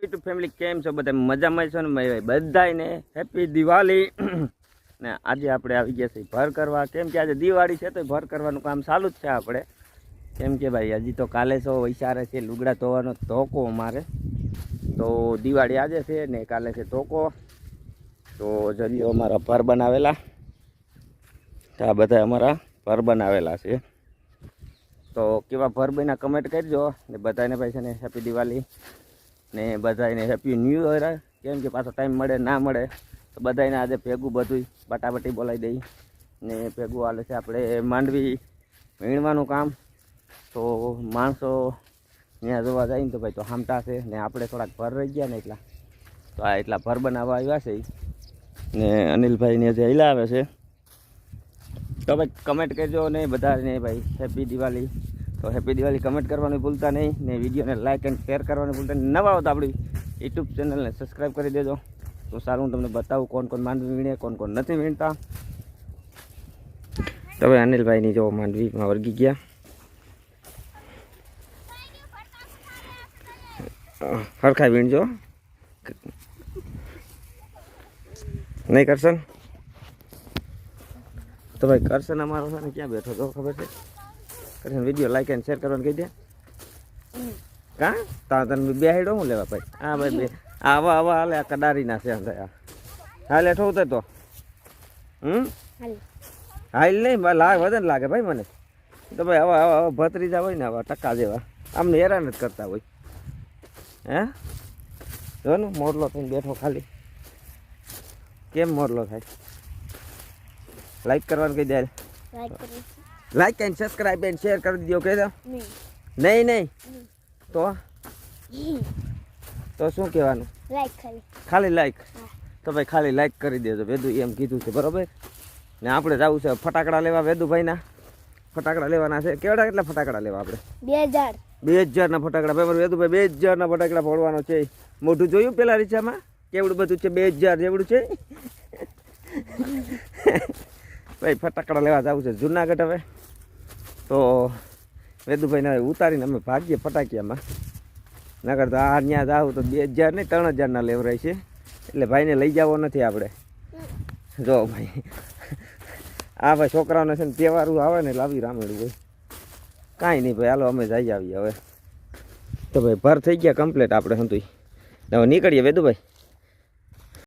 YouTube family કેમ છો બધા મજામાં છો ને ભાઈ બધાને હેપી દિવાળી ને આજે આપણે આવી ગયા છીએ ભર કરવા કેમ કે આજે દિવાળી છે તો ભર કરવાનું કામ ચાલુ જ છે આપણે કેમ કે ભાઈ હજી તો કાલે તો વૈસારે છે લુગડા ધોવાનો ધોકો અમારે તો દિવાળી આજે છે ને કાલે છે ધોકો તો જરીઓ અમારા ભર બનાવેલા આ બધા અમારા ભર બનાવેલા છે તો કેવા ભર બન્યા કમેન્ટ કરજો ને બધાને ભાઈ છે ને હેપી દિવાળી ને બધાને હેપી ન્યૂ યર કેમ કે પાછો ટાઈમ મળે ના મળે તો બધાને આજે ભેગું બધું બટાબટી બોલાવી દઈ ને ભેગું હાલે છે આપણે માંડવી વીણવાનું કામ તો માણસો ત્યાં જોવા જાય ને તો ભાઈ તો હામટા છે ને આપણે થોડાક ભર રહી ગયા ને એટલા તો આ એટલા ભર બનાવવા આવ્યા છે ને અનિલભાઈને જે હિલા આવે છે તો ભાઈ કમેન્ટ કરજો ને બધાને ભાઈ હેપી દિવાળી તો હેપી દિવાળી કમેન્ટ કરવાનું ભૂલતા નહીં ને વિડીયોને લાઇક એન્ડ શેર કરવાનું ભૂલતા નહીં નવા હો તો આપણી યુટ્યુબ ચેનલને સબસ્ક્રાઈબ કરી દેજો તો સારું હું તમને બતાવું કોણ કોણ માંડવી વીણે કોણ કોણ નથી વીણતા તો ભાઈ અનિલભાઈની જો માંડવીમાં વર્ગી ગયા હરખા વીણજો નહીં કરશન તો ભાઈ કરશન અમારો છે ને ક્યાં બેઠો તો ખબર છે Karshan video like and share કરવાનું કહી દે કાં તા તને બે હેડો હું લેવા ભાઈ હા ભાઈ બે આવા આવા હાલે આ કડારી ના છે હાલે ઠોતે તો હાલ નહીં લાગે વજન લાગે ભાઈ મને તો ભાઈ આવા આવા આવા ભત્રીજા હોય ને આવા ટકા જેવા આમને હેરાન જ કરતા હોય હે જો ને મોરલો થઈને બેઠો ખાલી કેમ મોરલો થાય લાઈક કરવાનું કહી દે like and subscribe and share કરી દો કહી દો નહીં નહીં તો શું કહેવાનું ખાલી લાઈક તો ભાઈ ખાલી લાઈક કરી દેજો વેદુ એમ કીધું છે બરોબર ને આપણે જવું છે ફટાકડા લેવા વેદુભાઈના ફટાકડા લેવાના છે કેવડા કેટલા ફટાકડા લેવા આપણે 2000 ના ફટાકડા ભાઈ વેદુભાઈ 2000 ના ફટાકડા ફોડવાનો છે મોઢું જોયું પેલા રીચામાં કેવડું બધું છે 2000 જેવડું છે ભાઈ ફટાકડા લેવા જવું છે જુનાગઢ હવે તો વેદુભાઈને હવે ઉતારીને અમે ભાગીએ ફટાકિયામાં નગર તો આ ત્યાં જાવ તો 2000 નહીં 3000 ના લેવરાય છે એટલે ભાઈને લઈ જવો નથી આપણે જો ભાઈ આ ભાઈ છોકરાઓને છે ને તહેવારું આવે ને લાવી રામેડું હોય કાંઈ નહીં ભાઈ હાલો અમે જઈ આવીએ હવે તો ભાઈ ભર થઈ ગયા કમ્પ્લીટ આપણે હતું હવે નીકળીએ વેદુભાઈ